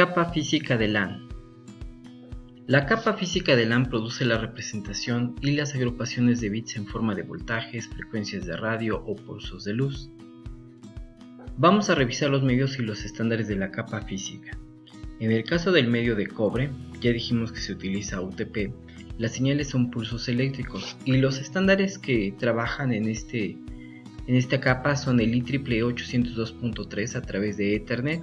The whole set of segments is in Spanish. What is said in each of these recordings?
Capa física de LAN. La capa física de LAN produce la representación y las agrupaciones de bits en forma de voltajes, frecuencias de radio o pulsos de luz. Vamos a revisar los medios y los estándares de la capa física. En el caso del medio de cobre, ya dijimos que se utiliza UTP, las señales son pulsos eléctricos y los estándares que trabajan en esta capa son el IEEE 802.3 a través de Ethernet,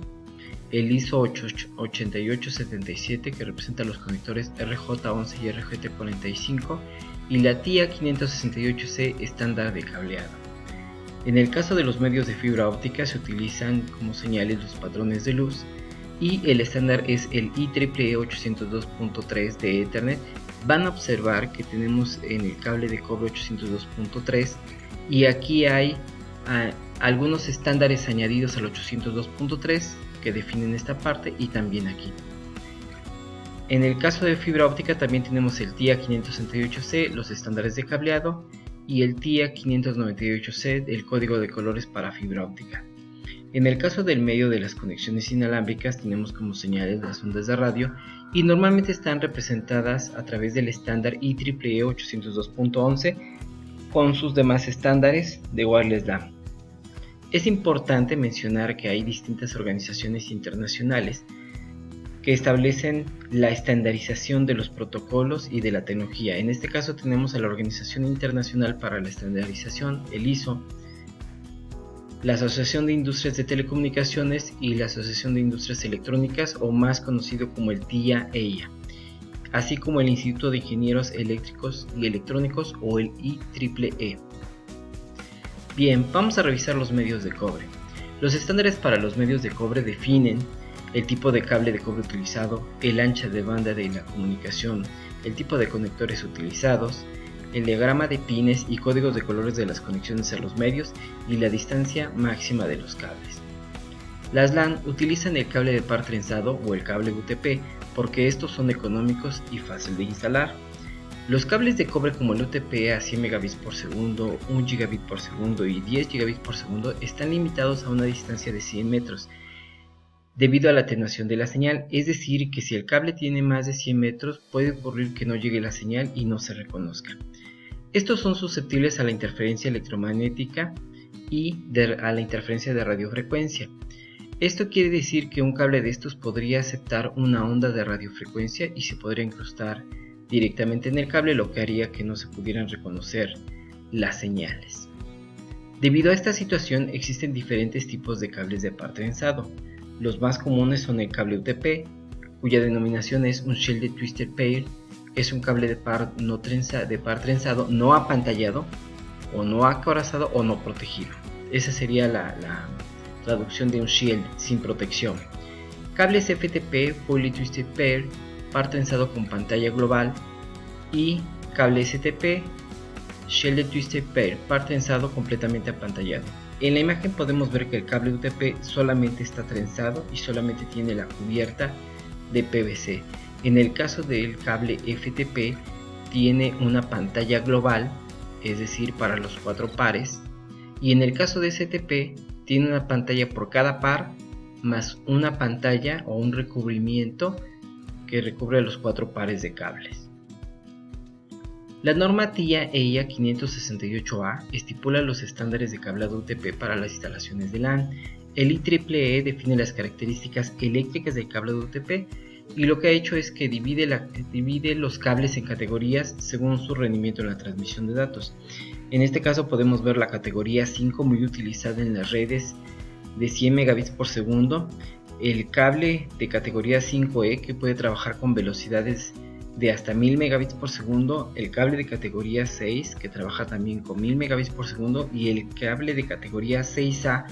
el ISO 8877 que representa los conectores RJ11 y RJ45 y la TIA 568C estándar de cableado. En el caso de los medios de fibra óptica se utilizan como señales los patrones de luz y el estándar es el IEEE 802.3 de Ethernet. Van a observar que tenemos en el cable de cobre 802.3 y aquí hay algunos estándares añadidos al 802.3 que definen esta parte y también aquí. En el caso de fibra óptica también tenemos el TIA 568C, los estándares de cableado, y el TIA 598C, el código de colores para fibra óptica. En el caso del medio de las conexiones inalámbricas tenemos como señales las ondas de radio y normalmente están representadas a través del estándar IEEE 802.11 con sus demás estándares de wireless LAN. Es importante mencionar que hay distintas organizaciones internacionales que establecen la estandarización de los protocolos y de la tecnología. En este caso tenemos a la Organización Internacional para la Estandarización, el ISO, la Asociación de Industrias de Telecomunicaciones y la Asociación de Industrias Electrónicas, o más conocido como el TIA-EIA, así como el Instituto de Ingenieros Eléctricos y Electrónicos o el IEEE. Bien, vamos a revisar los medios de cobre. Los estándares para los medios de cobre definen el tipo de cable de cobre utilizado, el ancho de banda de la comunicación, el tipo de conectores utilizados, el diagrama de pines y códigos de colores de las conexiones a los medios y la distancia máxima de los cables. Las LAN utilizan el cable de par trenzado o el cable UTP porque estos son económicos y fácil de instalar. Los cables de cobre como el UTP a 100 megabits por segundo, 1 gigabit por segundo y 10 gigabits por segundo están limitados a una distancia de 100 metros debido a la atenuación de la señal, es decir que si el cable tiene más de 100 metros puede ocurrir que no llegue la señal y no se reconozca. Estos son susceptibles a la interferencia electromagnética y a la interferencia de radiofrecuencia. Esto quiere decir que un cable de estos podría aceptar una onda de radiofrecuencia y se podría incrustar directamente en el cable, lo que haría que no se pudieran reconocer las señales. Debido a esta situación existen diferentes tipos de cables de par trenzado. Los más comunes son el cable UTP, cuya denominación es un Shielded Twisted Pair, es un cable de par trenzado no apantallado o no acorazado o no protegido. Esa sería la traducción de un shield sin protección. Cables FTP, Fully Twisted Pair, par trenzado con pantalla global, y cable STP, Shielded Twisted Pair, par trenzado completamente apantallado. En la imagen podemos ver que el cable UTP solamente está trenzado y solamente tiene la cubierta de PVC. En el caso del cable FTP tiene una pantalla global, es decir para los 4 pares, y en el caso de STP tiene una pantalla por cada par más una pantalla o un recubrimiento que recubre los 4 pares de cables. La norma TIA-EIA 568A estipula los estándares de cableado UTP para las instalaciones de LAN. El IEEE define las características eléctricas del cableado UTP y lo que ha hecho es que divide los cables en categorías según su rendimiento en la transmisión de datos. En este caso podemos ver la categoría 5 muy utilizada en las redes de 100 megabits por segundo, el cable de categoría 5E que puede trabajar con velocidades de hasta 1000 megabits por segundo, el cable de categoría 6 que trabaja también con 1000 megabits por segundo y el cable de categoría 6A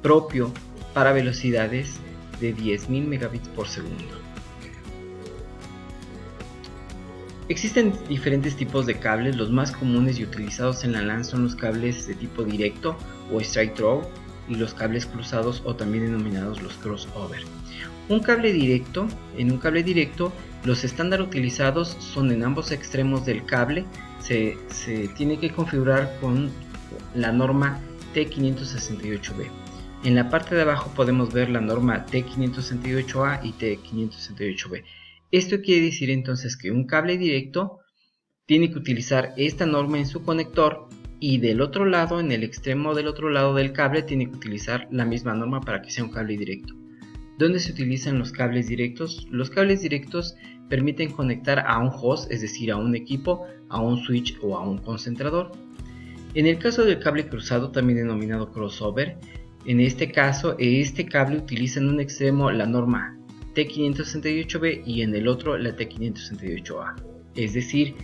propio para velocidades de 10.000 megabits por segundo. Existen diferentes tipos de cables, los más comunes y utilizados en la LAN son los cables de tipo directo o straight through y los cables cruzados o también denominados los crossover. En un cable directo los estándares utilizados son en ambos extremos del cable, se tiene que configurar con la norma T568B. En la parte de abajo podemos ver la norma T568A y T568B. Esto quiere decir entonces que un cable directo tiene que utilizar esta norma en su conector y del otro lado, en el extremo del otro lado del cable, tiene que utilizar la misma norma para que sea un cable directo. ¿Dónde se utilizan los cables directos? Los cables directos permiten conectar a un host, es decir, a un equipo, a un switch o a un concentrador. En el caso del cable cruzado, también denominado crossover, en este caso, este cable utiliza en un extremo la norma T568B y en el otro la T568A. Es decir,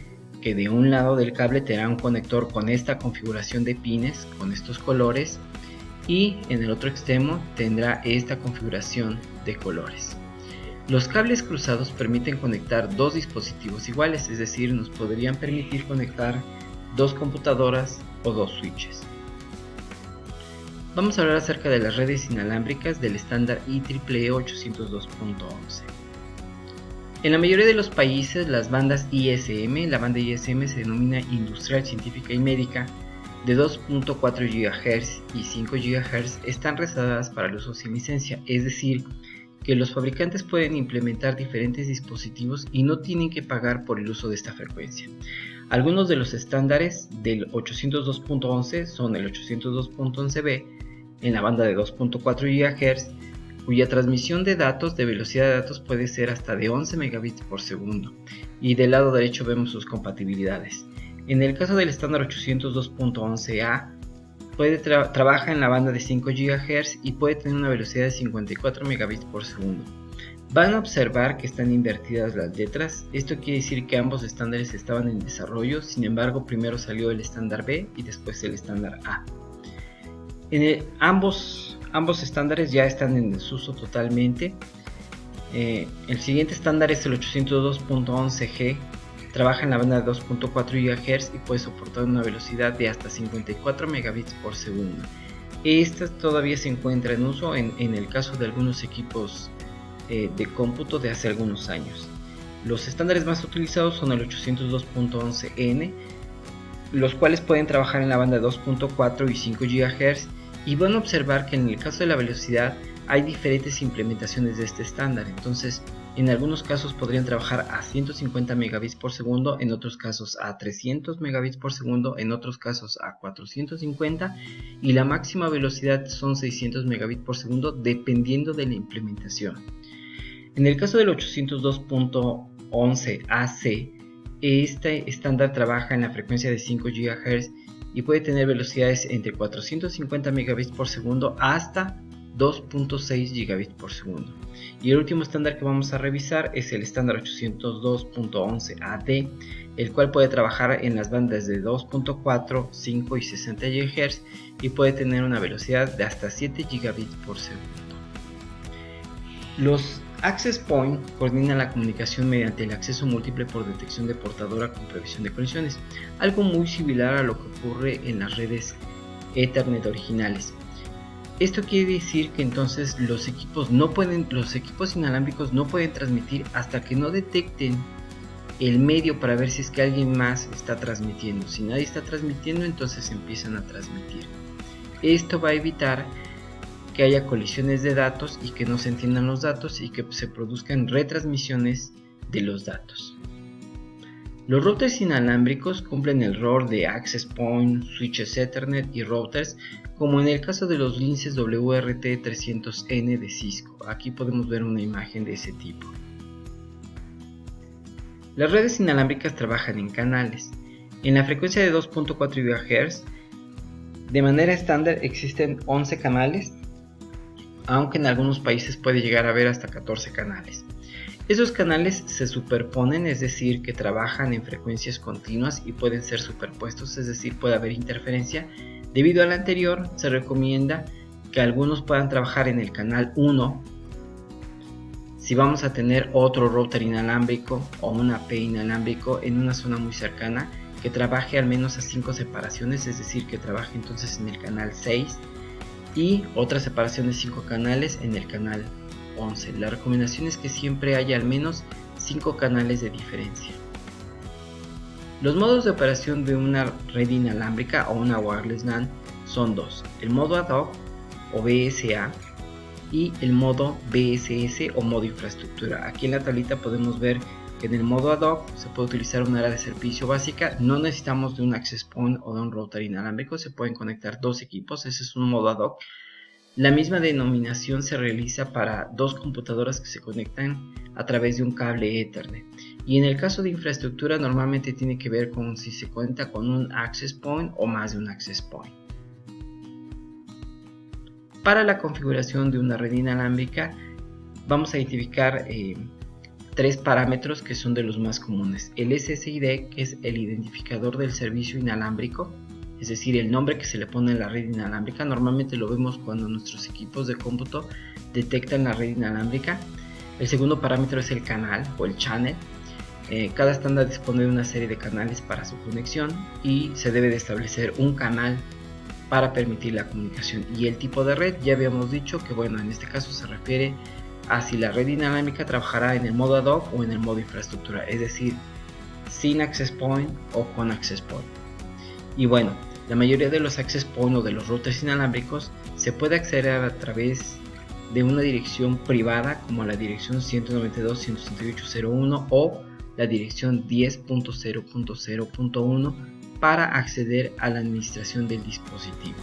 que de un lado del cable tendrá un conector con esta configuración de pines, con estos colores, y en el otro extremo tendrá esta configuración de colores. Los cables cruzados permiten conectar dos dispositivos iguales, es decir, nos podrían permitir conectar dos computadoras o dos switches. Vamos a hablar acerca de las redes inalámbricas del estándar IEEE 802.11. En la mayoría de los países, las bandas ISM, la banda ISM se denomina Industrial, Científica y Médica, de 2.4 GHz y 5 GHz están reservadas para el uso sin licencia, es decir, que los fabricantes pueden implementar diferentes dispositivos y no tienen que pagar por el uso de esta frecuencia. Algunos de los estándares del 802.11 son el 802.11b en la banda de 2.4 GHz, cuya transmisión de datos de velocidad de datos puede ser hasta de 11 megabits por segundo, y del lado derecho vemos sus compatibilidades. En el caso del estándar 802.11a, trabaja en la banda de 5 GHz y puede tener una velocidad de 54 megabits por segundo. Van a observar que están invertidas las letras. Esto quiere decir que ambos estándares estaban en desarrollo, sin embargo primero salió el estándar B y después el estándar A. Ambos estándares ya están en desuso totalmente. El siguiente estándar es el 802.11g. Trabaja en la banda de 2.4 GHz y puede soportar una velocidad de hasta 54 megabits por segundo. Esta todavía se encuentra en uso en el caso de algunos equipos de cómputo de hace algunos años. Los estándares más utilizados son el 802.11n, los cuales pueden trabajar en la banda de 2.4 y 5 GHz, y van a observar que en el caso de la velocidad hay diferentes implementaciones de este estándar. Entonces, en algunos casos podrían trabajar a 150 megabits por segundo, en otros casos a 300 megabits por segundo, en otros casos a 450, y la máxima velocidad son 600 megabits por segundo dependiendo de la implementación. En el caso del 802.11ac, este estándar trabaja en la frecuencia de 5 GHz y puede tener velocidades entre 450 megabits por segundo hasta 2.6 gigabits por segundo. Y el último estándar que vamos a revisar es el estándar 802.11ad, el cual puede trabajar en las bandas de 2.4, 5 y 60 GHz y puede tener una velocidad de hasta 7 gigabits por segundo. Los Access Point coordinan la comunicación mediante el acceso múltiple por detección de portadora con previsión de colisiones, algo muy similar a lo que ocurre en las redes Ethernet originales. Esto quiere decir que entonces los equipos inalámbricos no pueden transmitir hasta que no detecten el medio para ver si es que alguien más está transmitiendo. Si nadie está transmitiendo, entonces empiezan a transmitir. Esto va a evitar que haya colisiones de datos y que no se entiendan los datos y que se produzcan retransmisiones de los datos. Los routers inalámbricos cumplen el rol de access point, switches Ethernet y routers, como en el caso de los linces WRT300N de Cisco. Aquí podemos ver una imagen de ese tipo. Las redes inalámbricas trabajan en canales. En la frecuencia de 2.4 GHz, de manera estándar existen 11 canales, aunque en algunos países puede llegar a haber hasta 14 canales. Esos canales se superponen, es decir, que trabajan en frecuencias continuas y pueden ser superpuestos, es decir, puede haber interferencia. Debido al anterior, se recomienda que algunos puedan trabajar en el canal 1. Si vamos a tener otro router inalámbrico o un AP inalámbrico en una zona muy cercana, que trabaje al menos a 5 separaciones, es decir, que trabaje entonces en el canal 6 y otra separación de 5 canales en el canal 11. La recomendación es que siempre haya al menos 5 canales de diferencia. Los modos de operación de una red inalámbrica o una wireless LAN son dos: el modo ad hoc o BSA y el modo BSS o modo infraestructura. Aquí en la tablita podemos ver que en el modo ad hoc se puede utilizar un área de servicio básica. No necesitamos de un access point o de un router inalámbrico, se pueden conectar dos equipos, ese es un modo ad hoc. La misma denominación se realiza para dos computadoras que se conectan a través de un cable Ethernet. Y en el caso de infraestructura normalmente tiene que ver con si se cuenta con un access point o más de un access point. Para la configuración de una red inalámbrica vamos a identificar tres parámetros que son de los más comunes. El SSID, que es el identificador del servicio inalámbrico, es decir, el nombre que se le pone a la red inalámbrica. Normalmente lo vemos cuando nuestros equipos de cómputo detectan la red inalámbrica. El segundo parámetro es el canal o el channel. Cada estándar dispone de una serie de canales para su conexión y se debe de establecer un canal para permitir la comunicación. Y el tipo de red, ya habíamos dicho que bueno, en este caso se refiere a si la red inalámbrica trabajará en el modo ad hoc o en el modo infraestructura, es decir, sin access point o con access point. Y bueno, la mayoría de los access point o de los routers inalámbricos se puede acceder a través de una dirección privada como la dirección 192.168.0.1 o la dirección 10.0.0.1 para acceder a la administración del dispositivo.